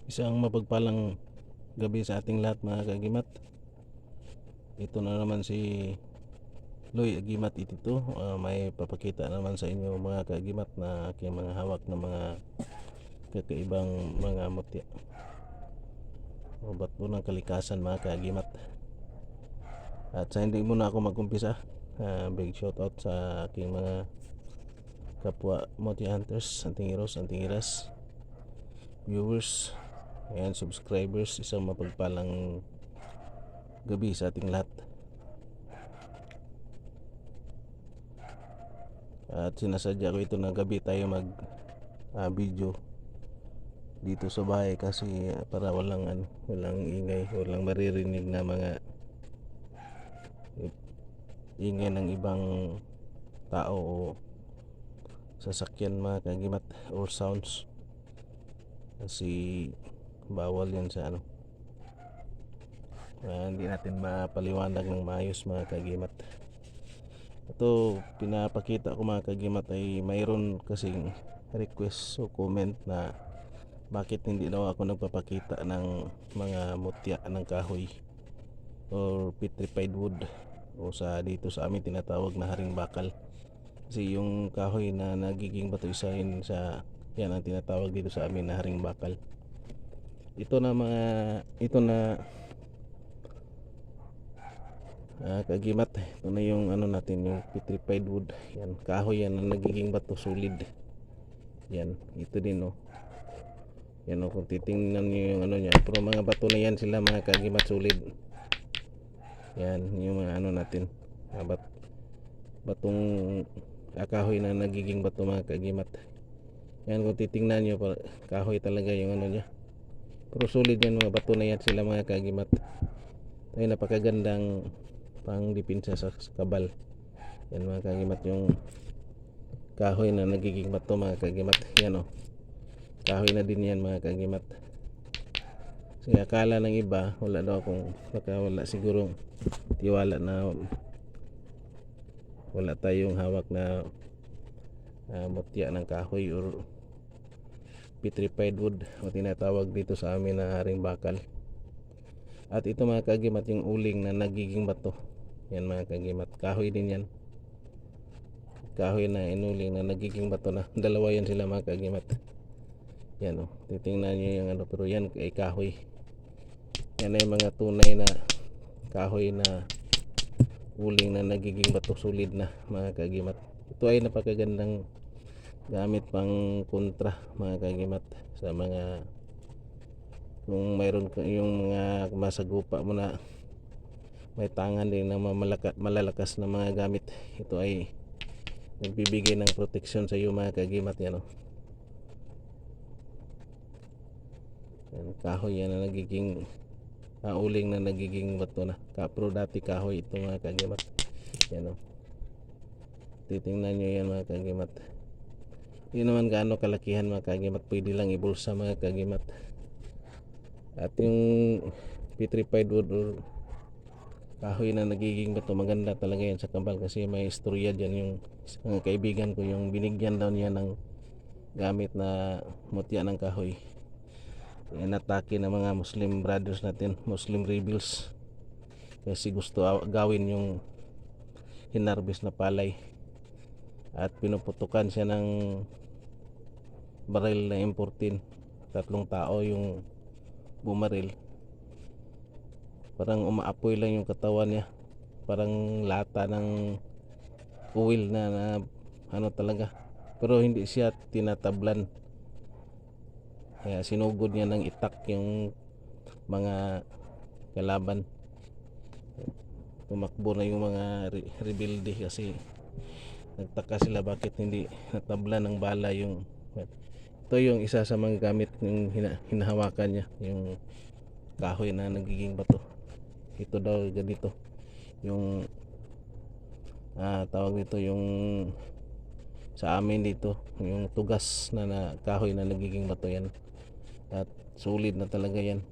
Isang mapagpalang gabi sa ating lahat mga kagimat. Ito na naman si Loy Agimat Itito. May papakita naman sa inyo mga kagimat na aking mga hawak na mga kakaibang mga mutya o bato ng kalikasan mga kagimat. At sa hindi muna ako mag-umpisa, big shout out sa aking mga kapwa mutya hunters, antingiros, antingiras, viewers, and subscribers. Isang mapagpalang gabi sa ating lahat. At sinasadya ko ito na gabi tayo mag video dito sa bahay kasi para walang ingay, walang maririnig na mga ingay ng ibang tao o sasakyan mga kagimat or sounds, kasi bawal yan sa hindi natin mapaliwanag ng maayos mga kagimat. Ito pinapakita ko mga kagimat ay mayroon kasing request o comment na bakit hindi daw ako nagpapakita ng mga mutya ng kahoy or petrified wood, o sa dito sa amin tinatawag na haring bakal. Kasi yung kahoy na nagiging bato isahin sa yan ang tinatawag dito sa amin na haring bakal. Ito na kagimat, ito na yung natin, yung petrified wood. Yan, kahoy yan na nagiging bato solid. Yan, ito din yan kung titingnan nyo yung niya, pero mga bato na yan sila mga kagimat, solid. Yan yung mga natin, batong kahoy na nagiging bato mga kagimat. Yan kung titingnan nyo, kahoy talaga yung niya, pero solid yan, mga bato na yan sila mga kagimat. Ay napakagandang pang depensa sa kabal. Yan mga kagimat, yung kahoy na nagiging bato mga kagimat. Yan kahoy na din yan mga kagimat. Kasi akala ng iba wala daw akong, baka wala siguro tiwala na wala tayong hawak na mutya ng kahoy or petrified wood o tinatawag dito sa amin na haring bakal. At ito mga kagimat, yung uling na nagiging bato, yan mga kagimat, kahoy din yan, kahoy na inuling na nagiging bato na. Dalawa yan sila mga kagimat. Yan titingnan nyo yung pero yan ay kahoy. Yan ay mga tunay na kahoy na uling na nagiging bato, solid na mga kagimat. Ito ay napakagandang gamit pang kontra mga kagimat sa mga, kung mayroon yung mga masagupa mo na may tangan din na malalakas na mga gamit. Ito ay nagbibigay ng protection sa iyo mga kagimat. Yan yan, kahoy yan na nagiging uling na nagiging bato na pero dati kahoy ito mga kagimat. Yan titingnan nyo yan mga kagimat. Hindi naman gaano kalakihan mga kagimat, pwede lang ibulsa mga kagimat. At yung petrified wood or kahoy na nagiging bato, maganda talaga yan sa kabal kasi may istorya dyan. Yung mga kaibigan ko, yung binigyan daw niya ng gamit na mutya ng kahoy, inatake ng mga Muslim brothers natin, Muslim rebels, kasi gusto gawin yung hinarbis na palay, at pinuputukan siya ng baril na M14. 3 tao yung bumaril, parang umaapoy lang yung katawan niya, parang lata ng oil na talaga, pero hindi siya tinatablan. Kaya sinugod niya ng itak yung mga kalaban. Tumakbo na yung mga rebelde kasi nagtaka sila bakit hindi natablan ng bala yung ito. Yung isa sa mga gamit yung hinahawakan niya, yung kahoy na nagiging bato. Ito daw ganito yung tawag dito, yung sa amin dito yung tugas na kahoy na nagiging bato. Yan at solid na talaga yan,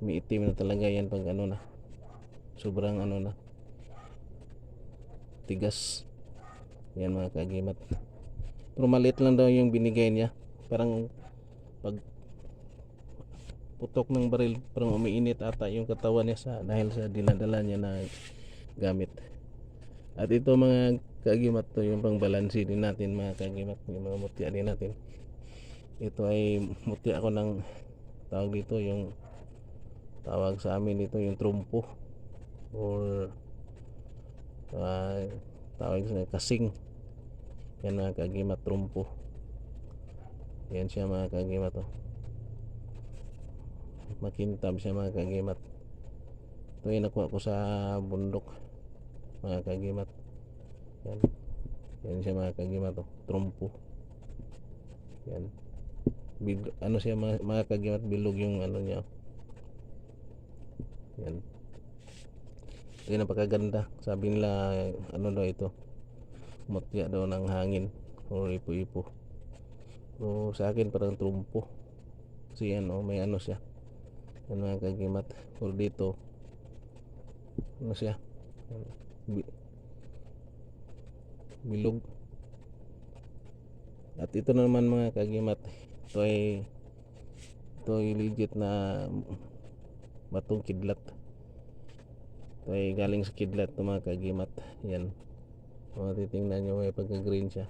umiitim na talaga yan pag na sobrang na tigas. Yan mga kagimat, pero maliit lang daw yung binigay niya, parang pag putok ng baril, parang umiinit ata yung katawan niya dahil sa dinadala niya na gamit. At ito mga kagimat, to yung pangbalansi din natin mga kagimat, yung mga mutya din natin. Ito ay mutya ko ng tawag dito, yung tawag sa amin dito yung trumpo or tawag sa kasing. Yan mga kagimat, trumpo. Yan siya mga kagimat, oh. Makintab siya mga kagimat. Ito ay nakuha ko sa bundok mga kagimat. Yan. Yan siya mga kagimat, oh. Trumpo. Yan. Ano siya mga kagimat, bilog yung ano niya. Yan. Ito napakaganda. Sabi nila ano daw ito, mutya daw ng hangin o ipo-ipo. Pero sa akin parang trumpo. Kasi ano, may ano siya. Yan mga kagimat. Pero dito ano siya, bilog. At ito naman mga kagimat, ito ay legit na batong kidlat. Ito ay galing sa kidlat, ito mga kagimat. Yan, titingnan nyo, may pagka green siya.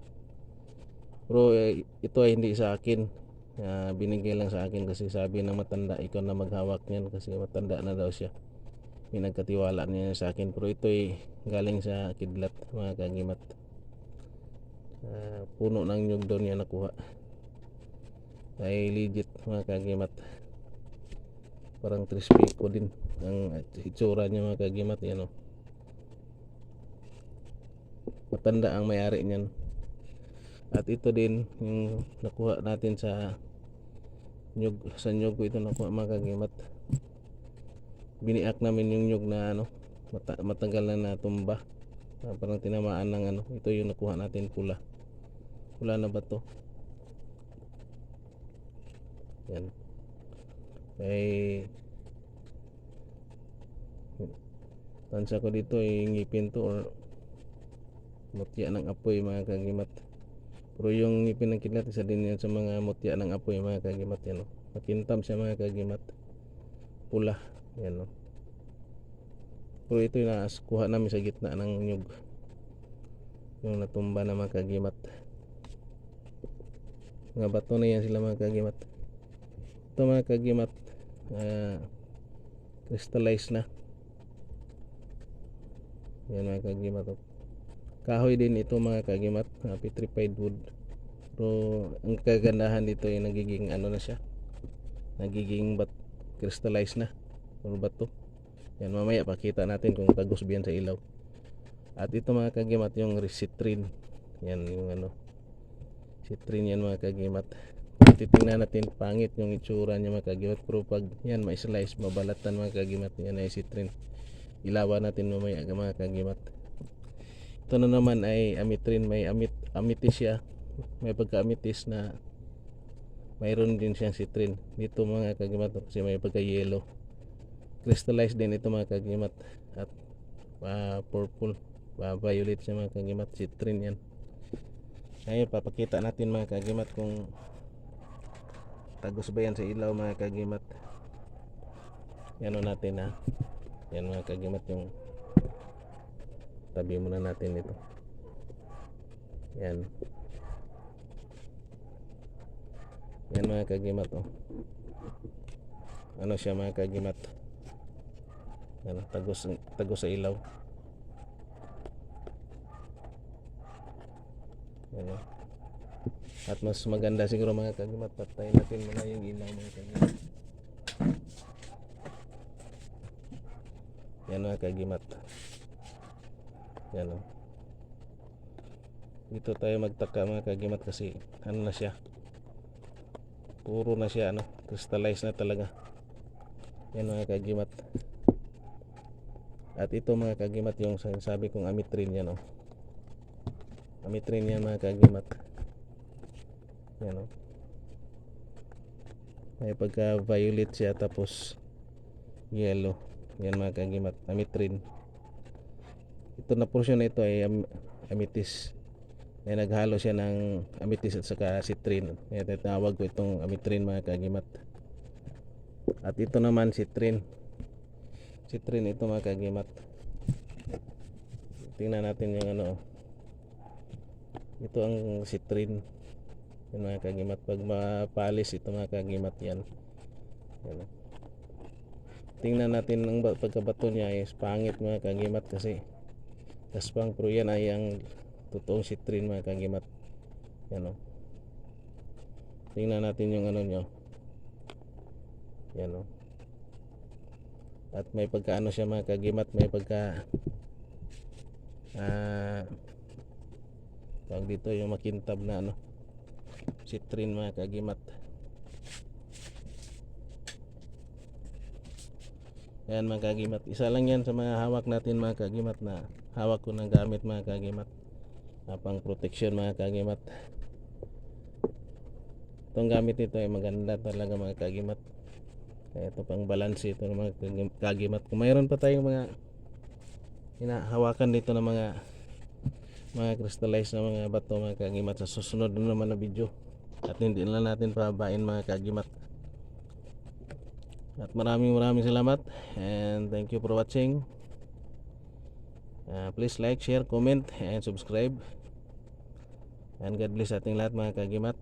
Pero ito ay hindi sa akin, binigay lang sa akin kasi sabi ng matanda, ikaw na maghawak niyan kasi matanda na daw siya. Pinagkatiwala niya sa akin. Pero ito ay galing sa kidlat mga kagimat. Puno ng nyug daw niya nakuha. Ay legit mga kagimat. Parang trispiko din ang itsura niya mga kagimat. Yan, oh. Matanda ang may-ari niyan. At ito din yung nakuha natin sa nyug. Sa nyug ko ito nakuha mga kagimat. Biniak namin yung nyug na ano, matagal na natumba. Parang tinamaan ng ano. Ito yung nakuha natin, pula na ba to? Yan. Ay tansya ko dito ay ngipin to or mutya ng apoy mga kagimat. Pero yung ngipin ng kidlat, isa din yan sa mga mutya ng apoy mga kagimat. Yan, oh. Makintab siya mga kagimat, pula. Yan, oh. Pero ito yung kuha namin sa gitna ng nyug, yung natumba na mga kagimat. Mga bato na yan sila mga kagimat. Ito mga kagimat, crystallized na. Yan mga kagimat, oh. Kahoy din ito mga kagimat, petrified wood. Pero ang kagandahan dito ay nagiging ano na siya, nagiging crystallized na or bato. Yan, mamaya pakita natin kung tagos biyan sa ilaw. At ito mga kagimat yung citrine. Yan yung ano, citrine yan mga kagimat. Titingnan natin, pangit yung itsura niya mga kagimat. Pero pag yan may slice, mabalatan mga kagimat. Yan ay citrine. Ilawan natin mamaya mga kagimat. Ito na naman ay ametrine. May amitis siya. May pagka-amitis na mayroon din siyang citrine dito mga kagimat, kasi may pagka-yellow. Crystallized din ito mga kagimat. At purple, violet siya mga kagimat. Citrine yan. Ngayon papakita natin mga kagimat kung tagos ba yan sa ilaw mga kagimat. Yan o natin, ha. Yan mga kagimat, yung tabi muna natin ito. Yan. Yan mga kagimat, oh. Ano siya mga kagimat. Yan, tagos sa ilaw. Yan, oh. At mas maganda siguro mga kagimat, patayin natin muna yung ilaw mga kagimat. Yan mga kagimat. Yan, oh. Dito tayo magtaka mga kagimat kasi ano na siya, puro na siya ano, crystallized na talaga. Yan mga kagimat. At ito mga kagimat yung sabi kong ametrine yan, oh. Ametrine yan mga kagimat. Yan, oh. May pagka violet siya tapos yellow. Yan mga kagimat, ametrine. Ito na portion na ito ay amethyst. Ay naghalo siya ng amethyst at saka citrine. Kaya tinawag ko itong ametrine mga kagimat. At ito naman citrin. Citrin ito mga kagimat. Tingnan natin yung ano. Ito ang citrin. Yan mga kagimat. Pag mapalis ito mga kagimat yan. Yan. Tingnan natin ang pagkabato niya is pangit mga kagimat kasi taspang, pero yan ay ang totoong citrin mga kagimat. Yan o. Tingnan natin yung ano nyo. Yan o. At may pagkaano siya mga kagimat, may pagka tawag dito yung makintab na ano, citrin mga kagimat. Ayan mga kagimat, isa lang yan sa mga hawak natin mga kagimat, na hawak ko ng gamit mga kagimat, pang protection mga kagimat. Itong gamit nito ay maganda talaga mga kagimat. Kaya ito pang balance ito ng mga kagimat. Kung mayroon pa tayong mga hinahawakan dito ng mga crystallized na mga bato mga kagimat, sa susunod na naman na video, at hindi na natin pababain mga kagimat. At maraming salamat and thank you for watching. Please like, share, comment and subscribe, and God bless ating lahat mga kagimat.